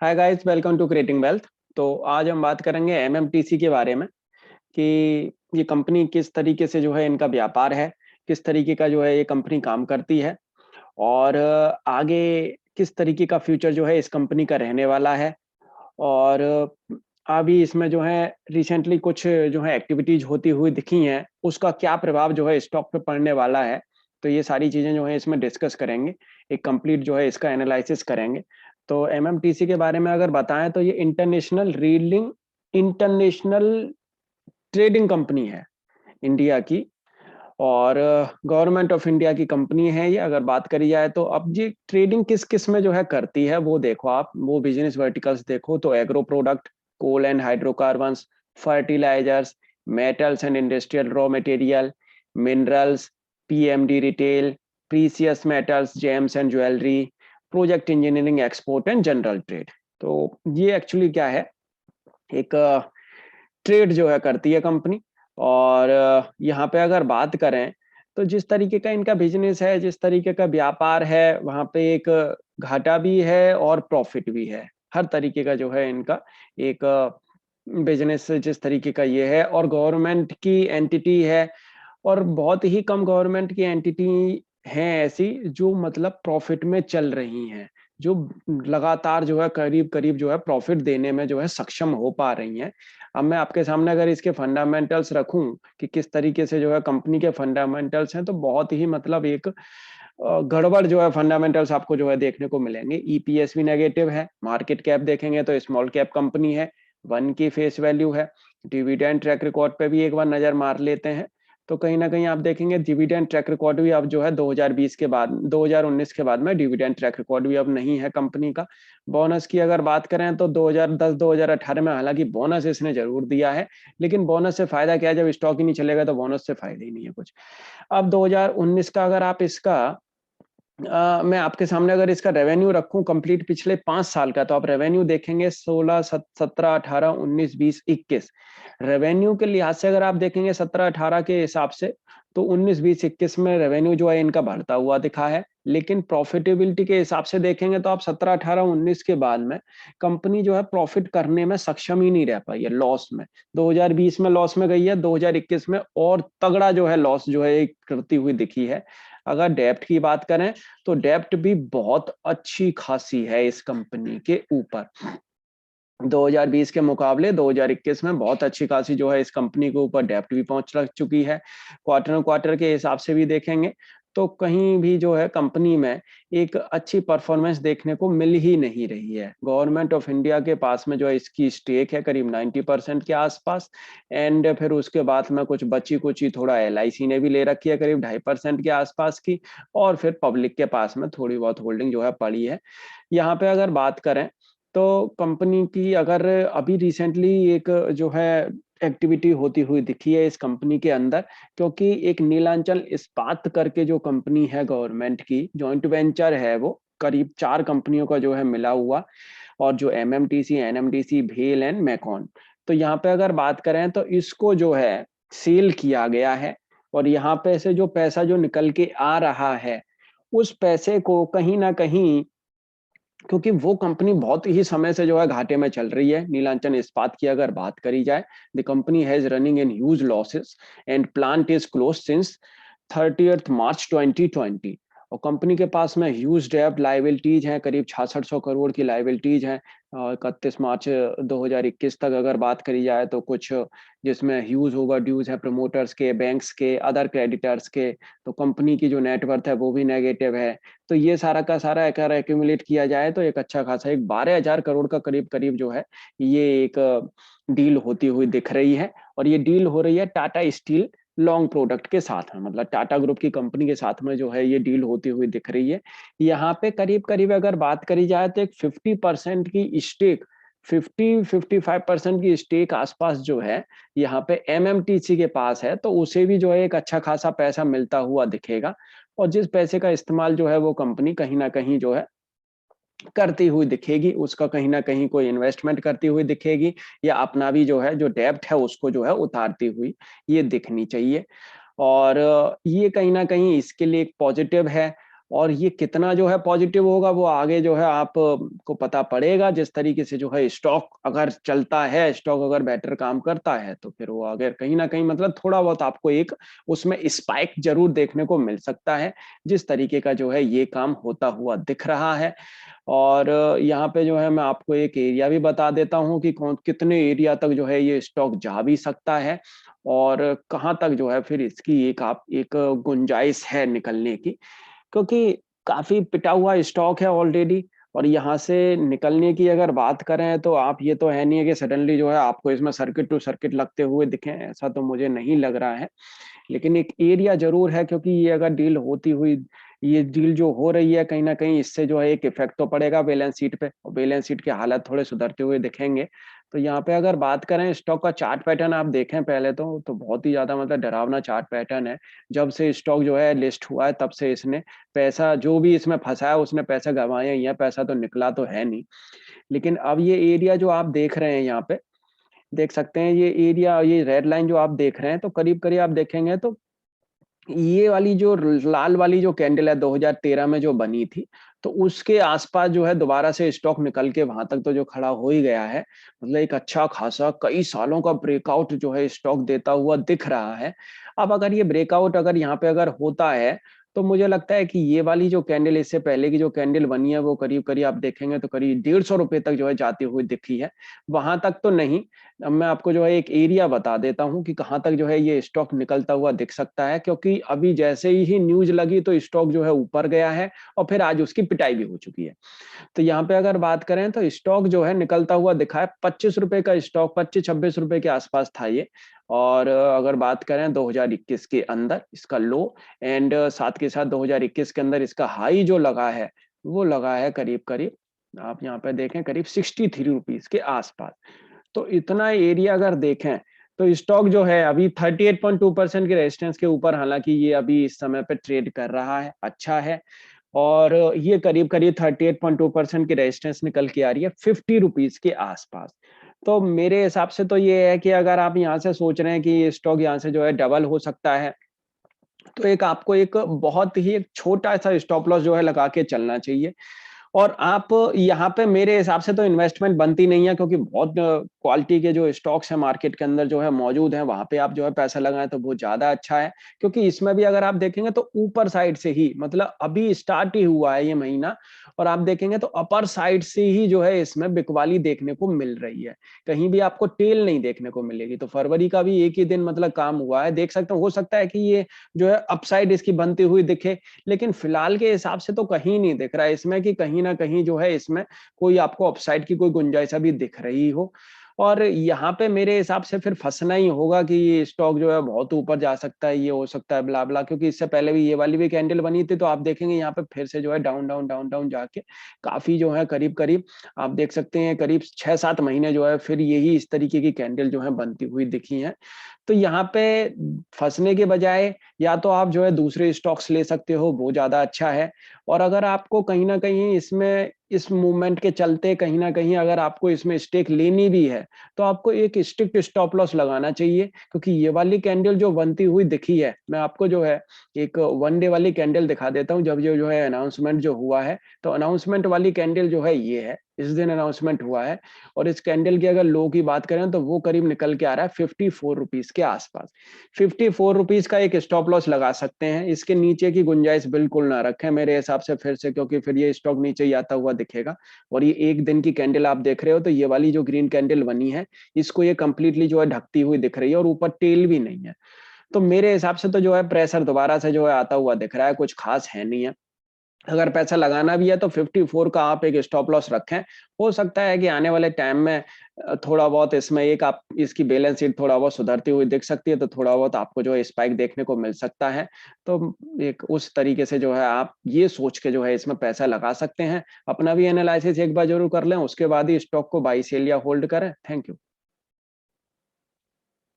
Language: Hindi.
Hi guys, welcome to creating wealth. तो आज हम बात करेंगे एमएमटीसी के बारे में कि ये कंपनी किस तरीके से जो है इनका व्यापार है, किस तरीके का जो है ये कंपनी काम करती है और आगे किस तरीके का फ्यूचर जो है इस कंपनी का रहने वाला है। और अभी इसमें जो है रिसेंटली कुछ जो है एक्टिविटीज होती हुई दिखी हैं, उसका क्या प्रभाव जो है स्टॉक पे पड़ने वाला है। तो ये सारी चीजें जो है इसमें डिस्कस करेंगे, एक कंप्लीट जो है इसका एनालिसिस करेंगे। तो एमएमटीसी के बारे में अगर बताएं तो ये इंटरनेशनल ट्रेडिंग कंपनी है इंडिया की, और गवर्नमेंट ऑफ इंडिया की कंपनी है ये। अगर बात करी जाए तो अब ये ट्रेडिंग किस किस में जो है करती है वो देखो, आप वो बिजनेस वर्टिकल्स देखो तो agro product, coal and hydrocarbons, fertilizers, metals and industrial raw material, minerals, PMD retail, precious metals, gems and jewellery, project engineering, export and general trade. तो ये एक्चुअली क्या है, एक ट्रेड जो है करती है कंपनी। और यहाँ पे अगर बात करें तो जिस तरीके का इनका बिजनेस है, जिस तरीके का व्यापार है, वहां पे एक घाटा भी है और प्रॉफिट भी है। हर तरीके का जो है इनका एक बिजनेस जिस तरीके का ये है, और गवर्नमेंट की एंटिटी है। और बहुत ही कम गवर्नमेंट की एंटिटी हैं ऐसी जो मतलब प्रॉफिट में चल रही हैं, जो लगातार जो है करीब करीब जो है प्रॉफिट देने में जो है सक्षम हो पा रही हैं। अब मैं आपके सामने अगर इसके फंडामेंटल्स रखूं कि किस तरीके से जो है कंपनी के फंडामेंटल्स हैं, तो बहुत ही मतलब एक गड़बड़ जो है फंडामेंटल्स आपको जो है देखने को मिलेंगे। ईपीएस भी नेगेटिव है, मार्केट कैप देखेंगे तो स्मॉल कैप कंपनी है, 1 की फेस वैल्यू है। डिविडेंड ट्रैक रिकॉर्ड पे भी एक बार नजर मार लेते हैं तो कहीं ना कहीं आप देखेंगे डिविडेंड ट्रैक रिकॉर्ड भी अब जो है 2020 के बाद, 2019 के बाद में डिविडेंड ट्रैक रिकॉर्ड भी अब नहीं है कंपनी का। बोनस की अगर बात करें तो 2010-2018 में हालांकि बोनस इसने जरूर दिया है, लेकिन बोनस से फायदा क्या है, जब स्टॉक ही नहीं चलेगा तो बोनस से फायदा ही नहीं है कुछ। अब 2019 का अगर आप इसका मैं आपके सामने अगर इसका रेवेन्यू रखूं कंप्लीट पिछले 5 साल का, तो आप रेवेन्यू देखेंगे 16, 17, 18, 19, 20, 21। रेवेन्यू के लिहाज से अगर आप देखेंगे 17, 18 के हिसाब से, तो 19, 20, 21 में रेवेन्यू जो है इनका बढ़ता हुआ दिखा है। लेकिन प्रॉफिटेबिलिटी के हिसाब से देखेंगे तो आप 17, 18, 19 के बाद में कंपनी जो है प्रॉफिट करने में सक्षम ही नहीं रह पाई है, लॉस में। 2020 में लॉस में गई है, 2021 में और तगड़ा जो है लॉस जो है करती हुई दिखी है। अगर डेप्ट की बात करें तो डेप्ट भी बहुत अच्छी खासी है इस कंपनी के ऊपर। 2020 के मुकाबले 2021 में बहुत अच्छी खासी जो है इस कंपनी के ऊपर डेप्ट भी पहुंच चुकी है। क्वार्टर क्वार्टर के हिसाब से भी देखेंगे तो कहीं भी जो है कंपनी में एक अच्छी परफॉर्मेंस देखने को मिल ही नहीं रही है। गवर्नमेंट ऑफ इंडिया के पास में जो है इसकी स्टेक है करीब 90% के आसपास, एंड फिर उसके बाद में कुछ बची कुची थोड़ा एलआईसी ने भी ले रखी है करीब 2.5% के आसपास की, और फिर पब्लिक के पास में थोड़ी बहुत होल्डिंग जो है पड़ी है। यहाँ पे अगर बात करें तो कंपनी की अगर अभी रिसेंटली एक जो है एक्टिविटी होती हुई दिखी है इस कंपनी के अंदर, क्योंकि एक नीलांचल इस्पात करके जो कंपनी है गवर्नमेंट की जॉइंट वेंचर है, वो करीब 4 कंपनियों का जो है मिला हुआ, और जो एमएमटीसी, एनएमडीसी, भेल एंड मैकॉन। तो यहाँ पे अगर बात करें तो इसको जो है सेल किया गया है, और यहाँ पे से जो पैसा जो निकल के आ रहा है उस पैसे को कहीं ना कहीं, क्योंकि वो कंपनी बहुत ही समय से जो है घाटे में चल रही है। नीलांचल इस्पात की अगर बात करी जाए, the company has running in huge losses and plant is close since 30 मार्च 2020। और कंपनी के पास में ह्यूज डेब्ट लाइबिलिटीज हैं, करीब 6600 करोड़ की लाइबिलिटीज हैं। 31 मार्च 2021 तक अगर बात करी जाए तो कुछ जिसमें ह्यूज ओवर ड्यूज है प्रमोटर्स के, बैंक्स के, अदर क्रेडिटर्स के। तो कंपनी की जो नेटवर्थ है वो भी नेगेटिव है। तो ये सारा का सारा अगर एक्यूमुलेट किया जाए तो एक अच्छा खासा एक 12,000 करोड़ का करीब करीब जो है ये एक डील होती हुई दिख रही है। और ये डील हो रही है टाटा स्टील लॉन्ग प्रोडक्ट के साथ में, मतलब टाटा ग्रुप की कंपनी के साथ में जो है ये डील होती हुई दिख रही है। यहाँ पे करीब करीब अगर बात करी जाए तो एक 50% की स्टेक, 50-55% की स्टेक आसपास जो है यहाँ पे एमएमटीसी के पास है, तो उसे भी जो है एक अच्छा खासा पैसा मिलता हुआ दिखेगा। और जिस पैसे का इस्तेमाल जो है वो कंपनी कहीं ना कहीं जो है करती हुई दिखेगी, उसका कहीं ना कहीं कोई इन्वेस्टमेंट करती हुई दिखेगी, या अपना भी जो है जो डेब्ट है उसको जो है उतारती हुई ये दिखनी चाहिए। और ये कहीं ना कहीं इसके लिए एक पॉजिटिव है। और ये कितना जो है पॉजिटिव होगा वो आगे जो है आप को पता पड़ेगा। जिस तरीके से जो है स्टॉक अगर चलता है, स्टॉक अगर बेटर काम करता है, तो फिर वो अगर कहीं ना कहीं मतलब थोड़ा बहुत आपको एक उसमें स्पाइक जरूर देखने को मिल सकता है, जिस तरीके का जो है ये काम होता हुआ दिख रहा है। और यहाँ पे जो है मैं आपको एक एरिया भी बता देता हूँ कि कौन कितने एरिया तक जो है ये स्टॉक जा भी सकता है, और कहाँ तक जो है फिर इसकी एक आप एक गुंजाइश है निकलने की, क्योंकि काफ़ी पिटा हुआ स्टॉक है ऑलरेडी। और यहाँ से निकलने की अगर बात करें तो आप ये तो है नहीं है कि सडनली जो है आपको इसमें सर्किट टू सर्किट लगते हुए दिखें, ऐसा तो मुझे नहीं लग रहा है। लेकिन एक एरिया ज़रूर है, क्योंकि ये अगर डील होती हुई, ये डील जो हो रही है कहीं न कहीं इससे जो है एक इफ़ेक्ट तो पड़ेगा बैलेंस शीट पे, और बैलेंस शीट के हालात थोड़े सुधरते हुए दिखेंगे। तो यहाँ पे अगर बात करें स्टॉक का चार्ट पैटर्न आप देखें पहले तो बहुत ही ज़्यादा मतलब डरावना चार्ट पैटर्न है। जब से स्टॉक जो है लिस्ट हुआ है तब से इसने पैसा जो भी इसमें फँसा है उसने पैसा गँवाया ही है, पैसा तो निकला तो है नहीं। लेकिन अब ये एरिया जो आप देख रहे हैं यहाँ पे, देख सकते हैं ये एरिया, ये रेड लाइन जो आप देख रहे हैं, तो करीब-करीब आप देखेंगे तो ये वाली जो लाल वाली जो कैंडल है 2013 में जो बनी थी, तो उसके आसपास जो है दोबारा से स्टॉक निकल के वहां तक तो जो खड़ा हो ही गया है। मतलब एक अच्छा खासा कई सालों का ब्रेकआउट जो है स्टॉक देता हुआ दिख रहा है। अब अगर ये ब्रेकआउट अगर यहाँ पे अगर होता है, तो मुझे लगता है कि ये वाली जो कैंडल, इससे पहले की जो कैंडल बनी है वो करीब करीब आप देखेंगे तो करीब 150 रुपए तक जो है जाती हुई दिखी है। वहां तक तो नहीं। अब मैं आपको जो है एक एरिया बता देता हूँ कि कहाँ तक जो है ये स्टॉक निकलता हुआ दिख सकता है, क्योंकि अभी जैसे ही न्यूज़ लगी तो स्टॉक जो है ऊपर गया है, और फिर आज उसकी पिटाई भी हो चुकी है। तो यहाँ पे अगर बात करें तो स्टॉक जो है निकलता हुआ दिखा है, 25 रुपए का स्टॉक, 25-26 रुपए के आसपास था ये। और अगर बात करें 2021 के अंदर इसका लो, एंड साथ के साथ 2021 के अंदर इसका हाई जो लगा है, वो लगा है करीब-करीब आप यहाँ पे देखें करीब 63 रुपीज़ के आसपास। तो इतना एरिया अगर देखें, तो स्टॉक जो है अभी 38.2% के रेजिस्टेंस के ऊपर, हालाँकि ये अभी इस समय पे ट्रेड कर रहा है, अच्छा है। और ये करीब-करीब 38.2% की रेजिस्टेंस निकल के आ रही है 50 रुपीज़ के आसपास। तो मेरे हिसाब से तो ये है कि अगर आप यहाँ से सोच रहे हैं कि ये स्टॉक यहाँ से जो है डबल हो सकता है, तो एक आपको एक बहुत ही एक छोटा-सा स्टॉप लॉस जो है लगा के चलना चाहिए। और आप यहाँ पे मेरे हिसाब से तो इन्वेस्टमेंट बनती नहीं है, क्योंकि बहुत क्वालिटी के जो स्टॉक्स हैं मार्केट के अंदर जो है मौजूद हैं, वहाँ पे आप जो है पैसा लगाएँ तो वो ज़्यादा अच्छा है। क्योंकि इसमें भी अगर आप देखेंगे तो ऊपर साइड से ही, मतलब अभी स्टार्ट ही हुआ है ये महीना, और आप देखेंगे तो अपर साइड से ही जो है इसमें बिकवाली देखने को मिल रही है। कहीं भी आपको टेल नहीं देखने को मिलेगी। तो फरवरी का भी एक ही दिन मतलब काम हुआ है। देख सकते हो सकता है कि ये जो है अपसाइड इसकी बनती हुई दिखे, लेकिन फिलहाल के हिसाब से तो कहीं नहीं दिख रहा है इसमें कि कहीं न कहीं जो है इसमें कोई आपको अपसाइड की कोई गुंजाइश अभी दिख रही हो। और यहाँ पे मेरे हिसाब से फिर फँसना ही होगा कि ये स्टॉक जो है बहुत ऊपर जा सकता है, ये हो सकता है ब्ला-ब्ला, क्योंकि इससे पहले भी ये वाली भी कैंडल बनी थी, तो आप देखेंगे यहाँ पे फिर से जो है डाउन, डाउन, डाउन, डाउन जाके काफ़ी जो है करीब-करीब आप देख सकते हैं करीब 6-7 महीने जो है फिर यही इस तरीके की कैंडल जो है बनती हुई दिखी हैं। तो यहाँ पे फँसने के बजाय या तो आप जो है दूसरे स्टॉक्स ले सकते हो, वो ज़्यादा अच्छा है। और अगर आपको कहीं न कहीं इसमें इस मूवमेंट के चलते कहीं न कहीं अगर आपको इसमें स्टेक लेनी भी है, तो आपको एक स्ट्रिक्ट स्टॉप लॉस लगाना चाहिए, क्योंकि ये वाली कैंडल जो बनती हुई दिखी है, मैं आपको जो है एक 1 डे वाली कैंडल दिखा देता हूँ, जब ये जो है अनाउंसमेंट जो हुआ है, तो अनाउंसमेंट वाली कैंडल जो है ये है, इस दिन अनाउंसमेंट हुआ है। और इस कैंडल की अगर लो की बात करें तो वो करीब निकल के आ रहा है 54 रुपीज़ के आसपास। 54 रुपीज़ का एक स्टॉप लॉस लगा सकते हैं, इसके नीचे की गुंजाइश बिल्कुल ना रखें मेरे हिसाब से फिर से, क्योंकि फिर ये स्टॉक नीचे ही आता हुआ दिखेगा। और ये 1 दिन की कैंडल आप देख रहे हो, तो ये वाली जो ग्रीन कैंडल बनी है, इसको ये कंप्लीटली जो है ढकती हुई दिख रही है, और ऊपर टेल भी नहीं है। तो मेरे हिसाब से तो जो है प्रेशर दोबारा से जो है आता हुआ दिख रहा है, कुछ खास है नहीं है। अगर पैसा लगाना भी है तो 54 का आप एक स्टॉप लॉस रखें। हो सकता है कि आने वाले टाइम में थोड़ा बहुत इसमें एक आप इसकी बैलेंस शीट थोड़ा बहुत सुधरती हुई दिख सकती है, तो थोड़ा बहुत आपको जो है स्पाइक देखने को मिल सकता है। तो एक उस तरीके से जो है आप ये सोच के जो है इसमें पैसा लगा सकते हैं। अपना भी एनालिसिस एक बार ज़रूर कर लें, उसके बाद ही स्टॉक को बाय, सेल या होल्ड करें। Thank you.